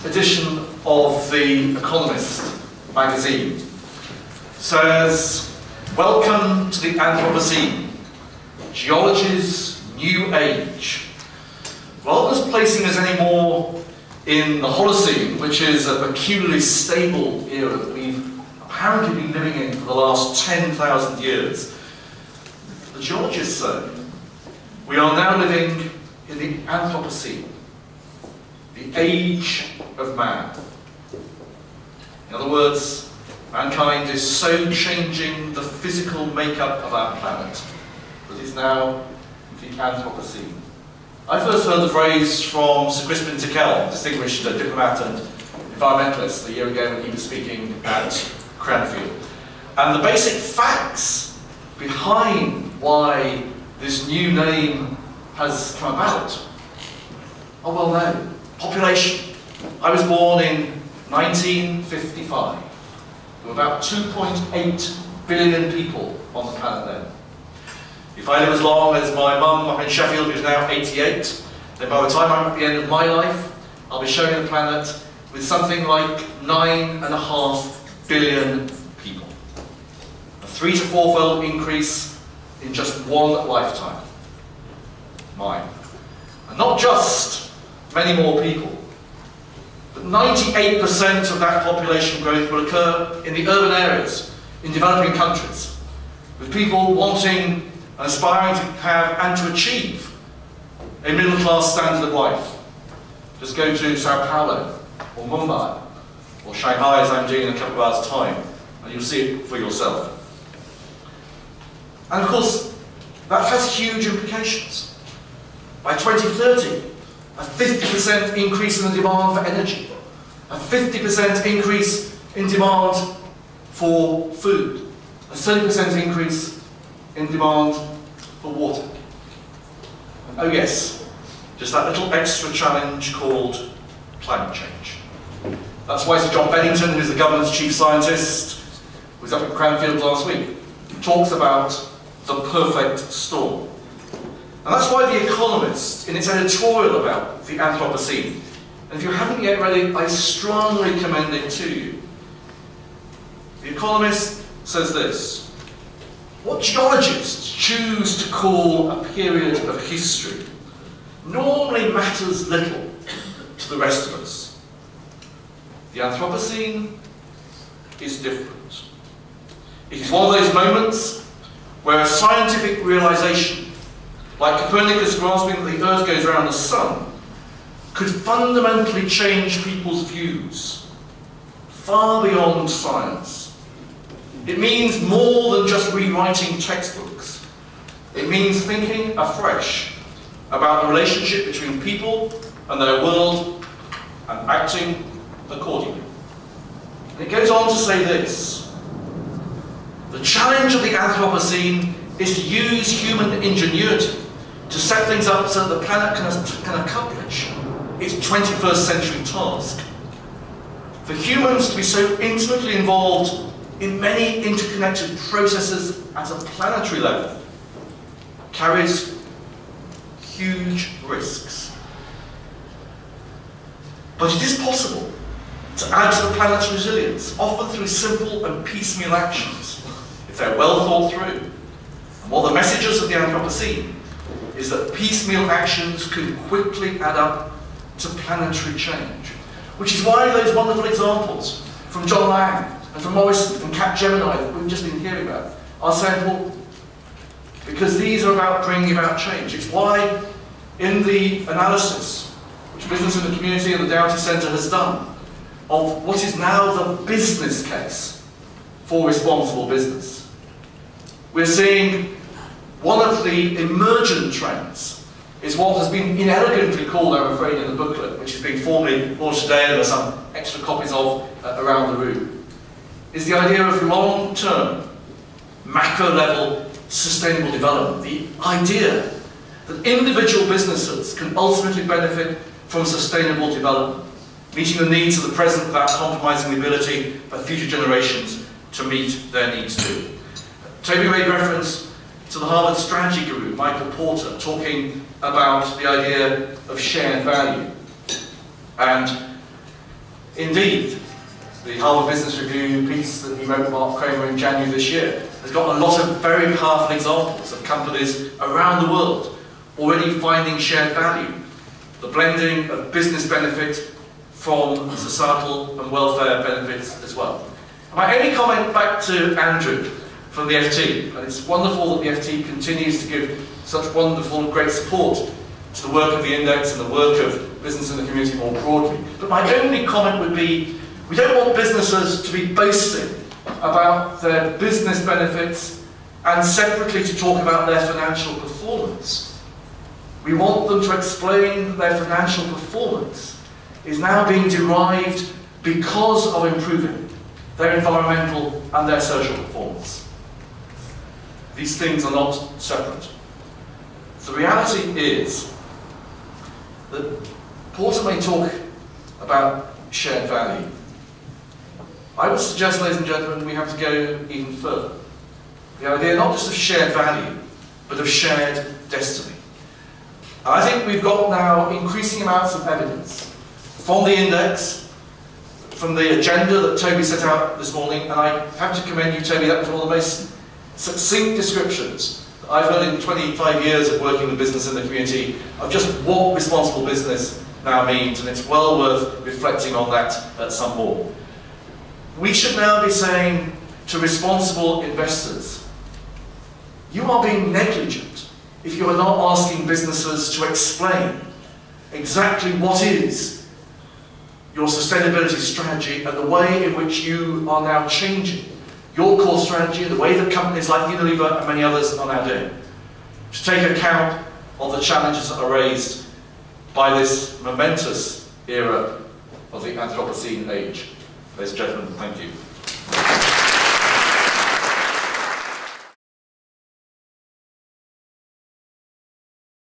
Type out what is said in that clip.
edition of The Economist magazine says, "Welcome to the Anthropocene, geology's new age." Rather than placing us any more in the Holocene, which is a peculiarly stable era that we've apparently been living in for the last 10,000 years, the geologists say we are now living in the Anthropocene, the age of man. In other words, mankind is so changing the physical makeup of our planet that it's now the Anthropocene. I first heard the phrase from Sir Crispin Tickell, distinguished diplomat and environmentalist, a year ago when he was speaking at Cranfield. And the basic facts behind why this new name has come about are well known. Population. I was born in 1955. There were about 2.8 billion people on the planet then. If I live as long as my mum up in Sheffield, who's now 88, then by the time I'm at the end of my life, I'll be showing the planet with something like 9.5 billion people. A 3- to 4-fold increase in just one lifetime. Mine. And not just many more people, but 98% of that population growth will occur in the urban areas, in developing countries, with people wanting and aspiring to have and to achieve a middle-class standard of life. Just go to Sao Paulo, or Mumbai, or Shanghai, as I'm doing in a couple of hours' time, and you'll see it for yourself. And of course, that has huge implications. By 2030, a 50% increase in the demand for energy, a 50% increase in demand for food, a 30% increase in demand for water. And oh yes, just that little extra challenge called climate change. That's why Sir John Bennington, who's the government's chief scientist, who was up at Cranfield last week, talks about the perfect storm. And that's why The Economist, in its editorial about the Anthropocene, and if you haven't yet read it, I strongly commend it to you. The Economist says this: what geologists choose to call a period of history normally matters little to the rest of us. The Anthropocene is different. It is one of those moments where a scientific realization, like Copernicus grasping that the Earth goes around the Sun, could fundamentally change people's views far beyond science. It means more than just rewriting textbooks. It means thinking afresh about the relationship between people and their world and acting accordingly. And it goes on to say this: the challenge of the Anthropocene is to use human ingenuity to set things up so that the planet can accomplish its 21st century task. For humans to be so intimately involved in many interconnected processes at a planetary level carries huge risks. But it is possible to add to the planet's resilience, often through simple and piecemeal actions, if they're well thought through. And one of the messages of the Anthropocene is that piecemeal actions can quickly add up to planetary change. Which is why those wonderful examples from John Lang and from Morrison and Capgemini that we've just been hearing about are so important. Because these are about bringing about change. It's why in the analysis which Business in the Community and the Doughty Centre has done of what is now the business case for responsible business, we're seeing one of the emergent trends is what has been inelegantly called, I'm afraid, in the booklet, which is being formally launched today and there are some extra copies of around the room, is the idea of long-term, macro-level sustainable development. The idea that individual businesses can ultimately benefit from sustainable development, meeting the needs of the present without compromising the ability of future generations to meet their needs too. Toby made reference to the Harvard strategy guru, Michael Porter, talking about the idea of shared value. And Indeed, the Harvard Business Review piece that he wrote with Mark Kramer in January this year has got a lot of very powerful examples of companies around the world already finding shared value, the blending of business benefit from societal and welfare benefits as well. My only comment back to Andrew from the FT, and it's wonderful that the FT continues to give such wonderful and great support to the work of the index and the work of business in the community more broadly. But my only comment would be, we don't want businesses to be boasting about their business benefits and separately to talk about their financial performance. We want them to explain their financial performance is now being derived because of improving their environmental and their social performance. These things are not separate. The reality is that Porter may talk about shared value. I would suggest, ladies and gentlemen, we have to go even further. The idea not just of shared value, but of shared destiny. And I think we've got now increasing amounts of evidence from the index, from the agenda that Toby set out this morning, and I have to commend you, Toby, that was one of the most succinct descriptions that I've heard in 25 years of working with business in the community of just what responsible business now means, and it's well worth reflecting on that some more. We should now be saying to responsible investors, you are being negligent if you are not asking businesses to explain exactly what is your sustainability strategy and the way in which you are now changing your core strategy, the way that companies like Unilever and many others are now doing, to take account of the challenges that are raised by this momentous era of the Anthropocene age. Ladies and gentlemen, thank you.